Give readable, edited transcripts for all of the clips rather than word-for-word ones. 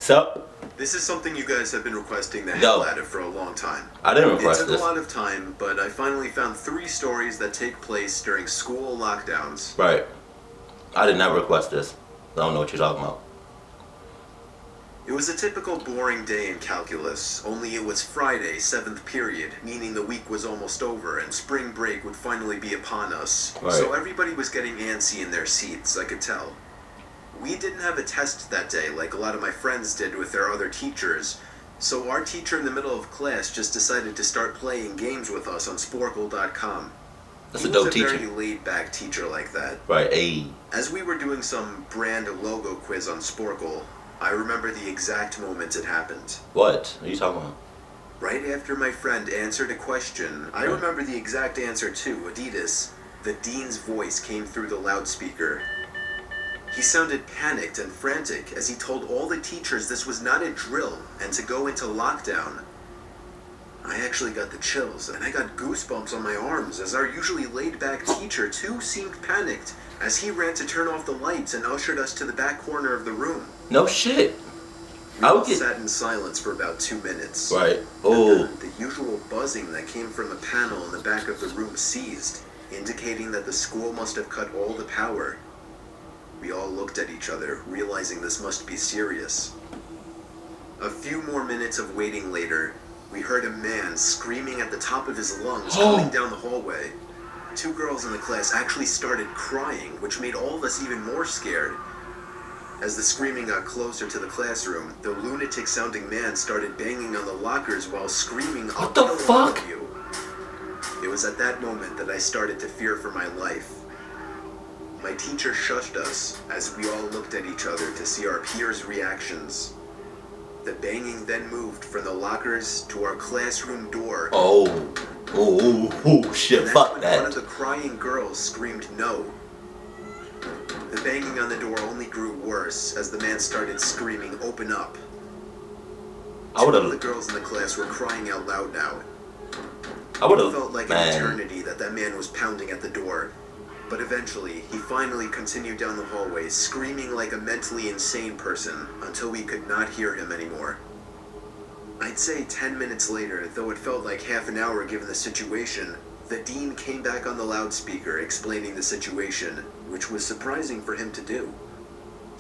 So, This is something you guys have been requesting the No. hell out of for a long time. I didn't It request took this. a lot of time, but I finally found 3 stories that take place during school lockdowns. Right. I did not request this. I don't know what you're talking about. It was a typical boring day in calculus, only it was Friday, 7th period, meaning the week was almost over and spring break would finally be upon us. Right. So everybody was getting antsy in their seats, I could tell. We didn't have a test that day like a lot of my friends did with their other teachers, so our teacher in the middle of class just decided to start playing games with us on Sporkle.com. That's He a dope was a teacher. very laid-back teacher like that. Right, ayy. As we were doing some brand logo quiz on Sporkle, I remember the exact moment it happened. What are you talking about? Right after my friend answered a question, I Right. remember the exact answer too, Adidas. The dean's voice came through the loudspeaker. He sounded panicked and frantic as he told all the teachers this was not a drill and to go into lockdown. I actually got the chills and I got goosebumps on my arms as our usually laid-back teacher too seemed panicked as he ran to turn off the lights and ushered us to the back corner of the room. No shit. We I all would get. sat in silence for about 2 minutes. Right. And Oh. then the usual buzzing that came from a panel in the back of the room ceased, indicating that the school must have cut all the power. We all looked at each other, realizing this must be serious. A few more minutes of waiting later, we heard a man screaming at the top of his lungs coming down the hallway. 2 girls in the class actually started crying, which made all of us even more scared. As the screaming got closer to the classroom, the lunatic-sounding man started banging on the lockers while screaming, "I'll What the kill all fuck? of you." It was at that moment that I started to fear for my life. My teacher shushed us as we all looked at each other to see our peers' reactions. The banging then moved from the lockers to our classroom door. Oh. Oh, shit, And that's fuck when one of that. the crying girls screamed no. The banging on the door only grew worse as the man started screaming, "Open up." I Two of the would've. girls in the class were crying out loud now. I It would've. felt like an Man. eternity that man was pounding at the door. But eventually, he finally continued down the hallway, screaming like a mentally insane person until we could not hear him anymore. I'd say 10 minutes later, though it felt like half an hour given the situation, the dean came back on the loudspeaker explaining the situation, which was surprising for him to do.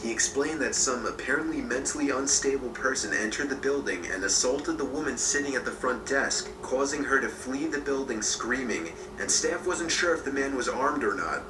He explained that some apparently mentally unstable person entered the building and assaulted the woman sitting at the front desk, causing her to flee the building screaming, and staff wasn't sure if the man was armed or not.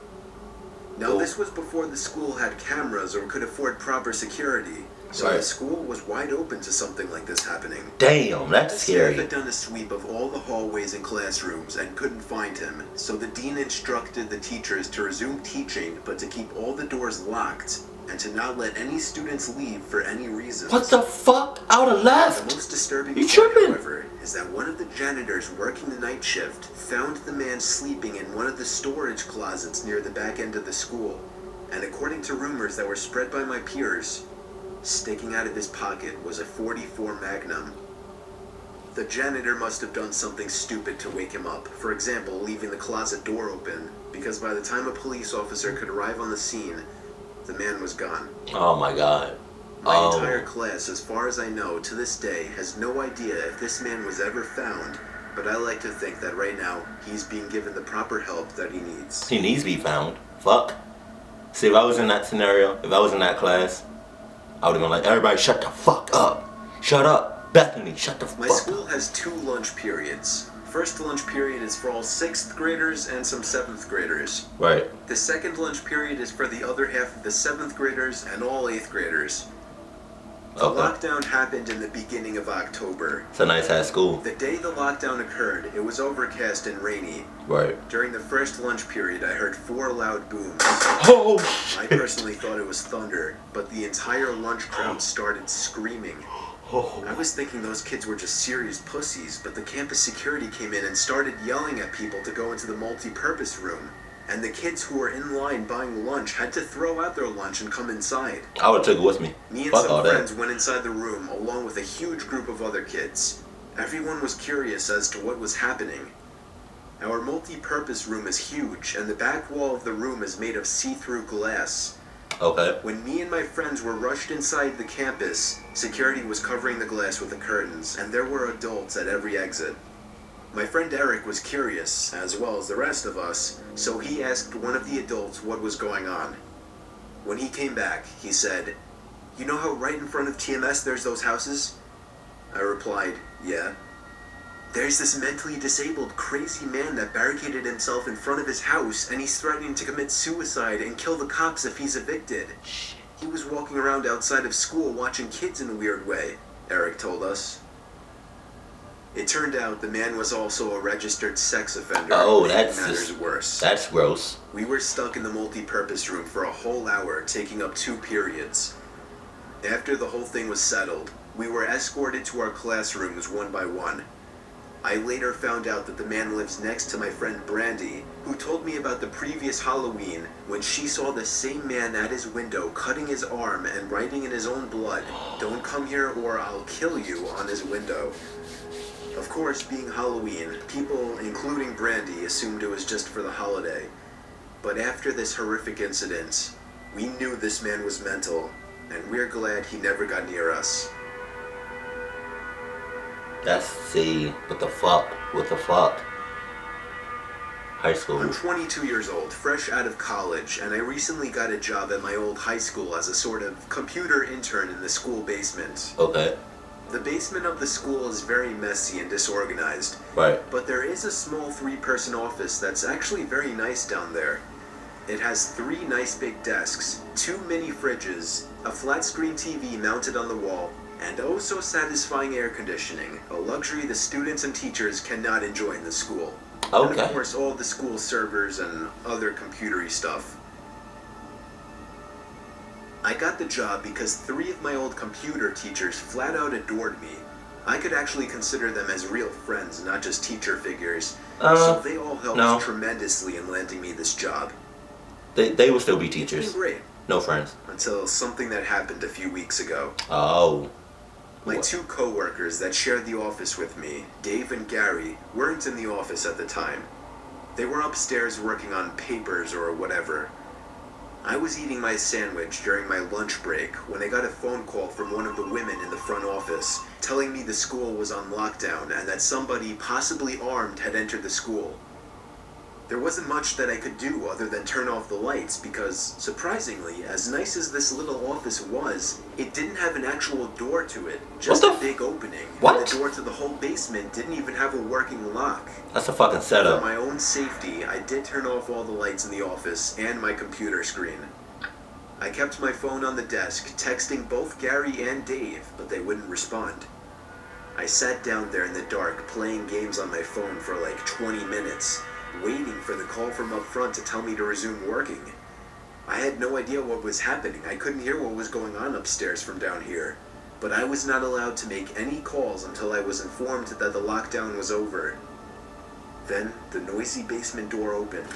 Now, this was before the school had cameras or could afford proper security, so Right. the school was wide open to something like this happening. Damn, that's The staff scary. had done a sweep of all the hallways and classrooms and couldn't find him, so the dean instructed the teachers to resume teaching but to keep all the doors locked and to not let any students leave for any reason. What the fuck? I would've The left. most disturbing You part, tripping? however, is that one of the janitors working the night shift found the man sleeping in one of the storage closets near the back end of the school. And according to rumors that were spread by my peers, sticking out of his pocket was a .44 Magnum. The janitor must have done something stupid to wake him up. For example, leaving the closet door open, because by the time a police officer could arrive on the scene, the man was gone. Oh my god. My Oh. entire class, as far as I know, to this day, has no idea if this man was ever found, but I like to think that right now, he's being given the proper help that he needs. He needs to be found. Fuck. See, if I was in that scenario, if I was in that class, I would've been like, everybody shut the fuck up. Shut up. Bethany, shut the My fuck school up. has 2 lunch periods. First lunch period is for all 6th graders and some 7th graders. Right. The second lunch period is for the other half of the 7th graders and all 8th graders. The Okay. lockdown happened in the beginning of October. It's a nice ass school. The day the lockdown occurred, it was overcast and rainy. Right. During the first lunch period, I heard 4 loud booms. Oh I shit. personally thought it was thunder, but the entire lunch crowd started screaming. Oh. I was thinking those kids were just serious pussies, but the campus security came in and started yelling at people to go into the multi-purpose room. And the kids who were in line buying lunch had to throw out their lunch and come inside. I would've took it with me. Me and Fuck all some that. friends went inside the room along with a huge group of other kids. Everyone was curious as to what was happening. Our multi-purpose room is huge, and the back wall of the room is made of see-through glass. Okay. When me and my friends were rushed inside the campus, security was covering the glass with the curtains, and there were adults at every exit. My friend Eric was curious, as well as the rest of us, so he asked one of the adults what was going on. When he came back, he said, "You know how right in front of TMS there's those houses?" I replied, "Yeah." "There's this mentally disabled, crazy man that barricaded himself in front of his house, and he's threatening to commit suicide and kill the cops if he's evicted. He was walking around outside of school watching kids in a weird way," Eric told us. It turned out the man was also a registered sex offender. Oh, making that's matters just worse. That's gross. We were stuck in the multi-purpose room for a whole hour, taking up 2 periods. After the whole thing was settled, we were escorted to our classrooms one by one. I later found out that the man lives next to my friend Brandy, who told me about the previous Halloween when she saw the same man at his window cutting his arm and writing in his own blood, "Don't come here or I'll kill you," on his window. Of course, being Halloween, people, including Brandy, assumed it was just for the holiday. But after this horrific incident, we knew this man was mental, and we're glad he never got near us. What the fuck? High school. I'm 22 years old, fresh out of college, and I recently got a job at my old high school as a sort of computer intern in the school basement. Okay. The basement of the school is very messy and disorganized. Right. But there is a small 3-person office that's actually very nice down there. It has 3 nice big desks, 2 mini fridges, a flat screen TV mounted on the wall, and oh so satisfying air conditioning, a luxury the students and teachers cannot enjoy in the school. Okay. And of course all the school servers and other computery stuff. I got the job because 3 of my old computer teachers flat out adored me. I could actually consider them as real friends, not just teacher figures. So they all helped tremendously in landing me this job. They will still be teachers. Great. No friends. Until something that happened a few weeks ago. Oh. My 2 co-workers that shared the office with me, Dave and Gary, weren't in the office at the time. They were upstairs working on papers or whatever. I was eating my sandwich during my lunch break when I got a phone call from one of the women in the front office telling me the school was on lockdown and that somebody, possibly armed, had entered the school. There wasn't much that I could do other than turn off the lights because, surprisingly, as nice as this little office was, it didn't have an actual door to it, just a big opening. What? And the door to the whole basement didn't even have a working lock. That's a fucking setup. For my own safety, I did turn off all the lights in the office and my computer screen. I kept my phone on the desk, texting both Gary and Dave, but they wouldn't respond. I sat down there in the dark, playing games on my phone for like 20 minutes, waiting for the call from up front to tell me to resume working. I had no idea what was happening. I couldn't hear what was going on upstairs from down here. But I was not allowed to make any calls until I was informed that the lockdown was over. Then, the noisy basement door opened.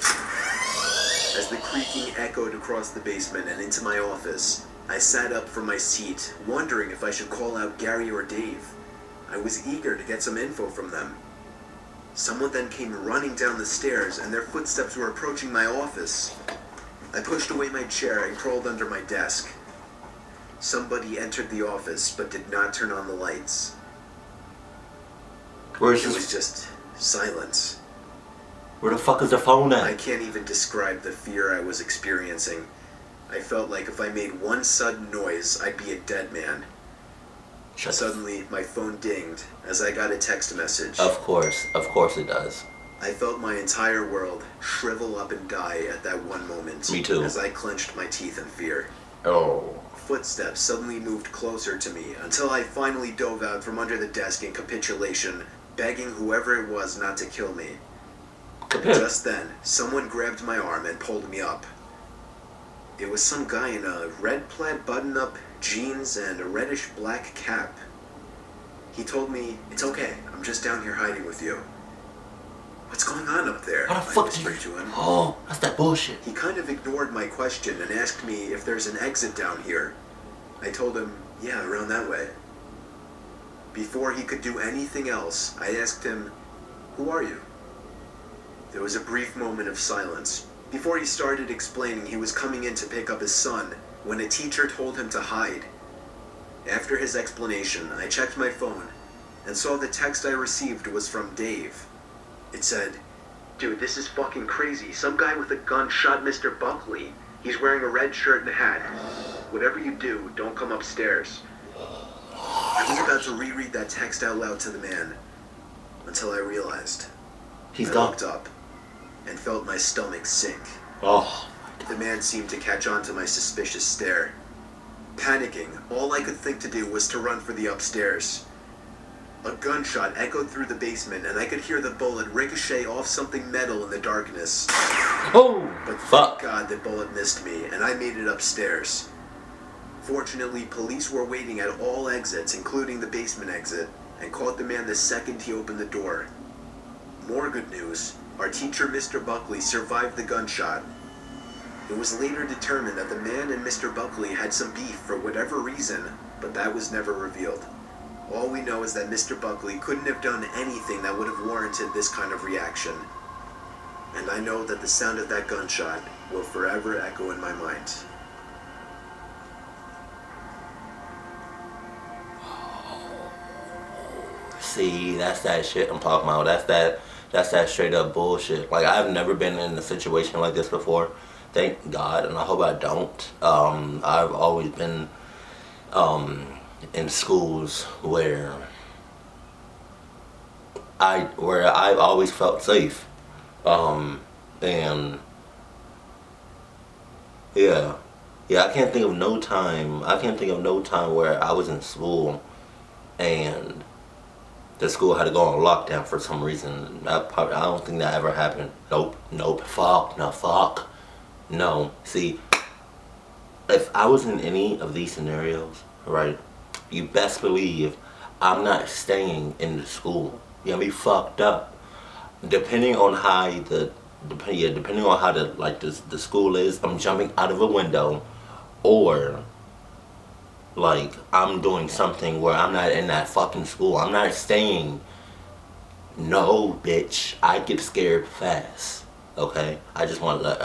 As the creaking echoed across the basement and into my office, I sat up from my seat, wondering if I should call out Gary or Dave. I was eager to get some info from them. Someone then came running down the stairs, and their footsteps were approaching my office. I pushed away my chair and crawled under my desk. Somebody entered the office, but did not turn on the lights. It was just silence. Where the fuck is the phone I at? can't even describe the fear I was experiencing. I felt like if I made one sudden noise, I'd be a dead man. Suddenly, my phone dinged as I got a text message. Of course it does. I felt my entire world shrivel up and die at that one moment. Me too. As I clenched my teeth in fear. Oh. Footsteps suddenly moved closer to me until I finally dove out from under the desk in capitulation, begging whoever it was not to kill me. Just then, someone grabbed my arm and pulled me up. It was some guy in a red plaid button-up, jeans, and a reddish-black cap. He told me, "It's okay, I'm just down here hiding with you." "What's going on up there?" How the I fuck did whispered to him. Oh, that's that bullshit. He kind of ignored my question and asked me if there's an exit down here. I told him, "Yeah, around that way." Before he could do anything else, I asked him, "Who are you?" There was a brief moment of silence. Before he started explaining he was coming in to pick up his son, when a teacher told him to hide. After his explanation, I checked my phone and saw the text I received was from Dave. It said, "Dude, this is fucking crazy. Some guy with a gun shot Mr. Buckley. He's wearing a red shirt and a hat. Whatever you do, don't come upstairs." I was about to reread that text out loud to the man until I realized. He's I gone. looked up and felt my stomach sink. Oh. The man seemed to catch on to my suspicious stare. Panicking, all I could think to do was to run for the upstairs. A gunshot echoed through the basement, and I could hear the bullet ricochet off something metal in the darkness. Oh, But fuck. thank God the bullet missed me, and I made it upstairs. Fortunately, police were waiting at all exits, including the basement exit, and caught the man the second he opened the door. More good news, our teacher, Mr. Buckley, survived the gunshot. It was later determined that the man and Mr. Buckley had some beef for whatever reason, but that was never revealed. All we know is that Mr. Buckley couldn't have done anything that would have warranted this kind of reaction. And I know that the sound of that gunshot will forever echo in my mind. See, that's that shit I'm talking about. That's that straight up bullshit. Like, I've never been in a situation like this before. Thank God, and I hope I don't. I've always been in schools where I've always felt safe. And yeah, I can't think of no time. Where I was in school and the school had to go on lockdown for some reason. I don't think that ever happened. Nope. Fuck. No. See, if I was in any of these scenarios, right, you best believe I'm not staying in the school. You gonna be fucked up. Depending on how the school is, I'm jumping out of a window, or like I'm doing something where I'm not in that fucking school. I'm not staying. No, bitch. I get scared fast. Okay? I just want to I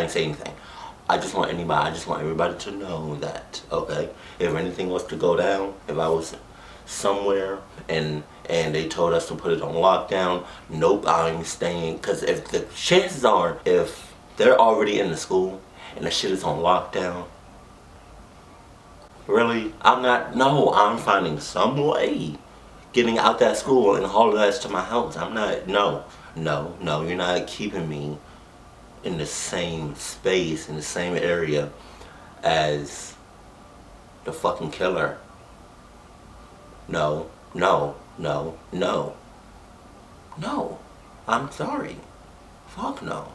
ain't saying anything. I just want everybody to know that, okay? If anything was to go down, if I was somewhere and they told us to put it on lockdown, nope, I ain't staying. Because if the chances are, if they're already in the school and the shit is on lockdown, really, I'm finding some way getting out that school and hauling ass to my house. No, you're not keeping me in the same space, in the same area as the fucking killer. No. I'm sorry. Fuck no.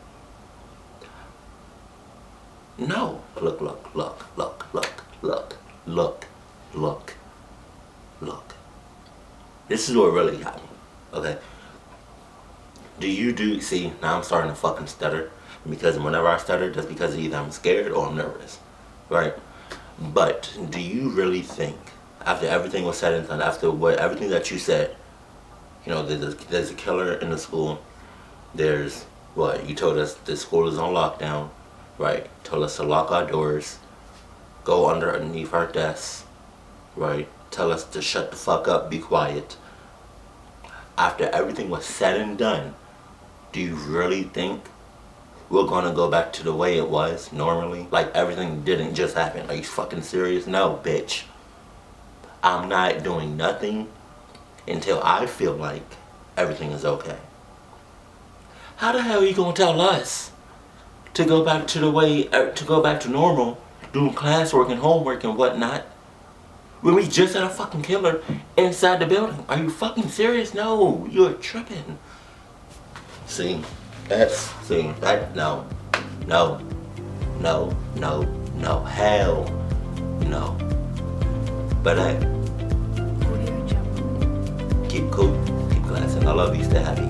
No. Look. This is what really got me. Okay. See, now I'm starting to fucking stutter. Because whenever I stutter, that's because either I'm scared or I'm nervous. Right? But do you really think, after everything was said and done, after everything that you said, you know, there's a killer in the school, there's you told us the school is on lockdown, right? Told us to lock our doors, go underneath our desks, right? Tell us to shut the fuck up, be quiet. After everything was said and done, do you really think we're gonna go back to the way it was normally? Like everything didn't just happen. Are you fucking serious? No, bitch. I'm not doing nothing until I feel like everything is okay. How the hell are you gonna tell us to go back to the way, to go back to normal, doing classwork and homework and whatnot, when we just had a fucking killer inside the building? Are you fucking serious? No, you're tripping. No, hell no. But hey, keep cool, keep class, and I love you, stay happy.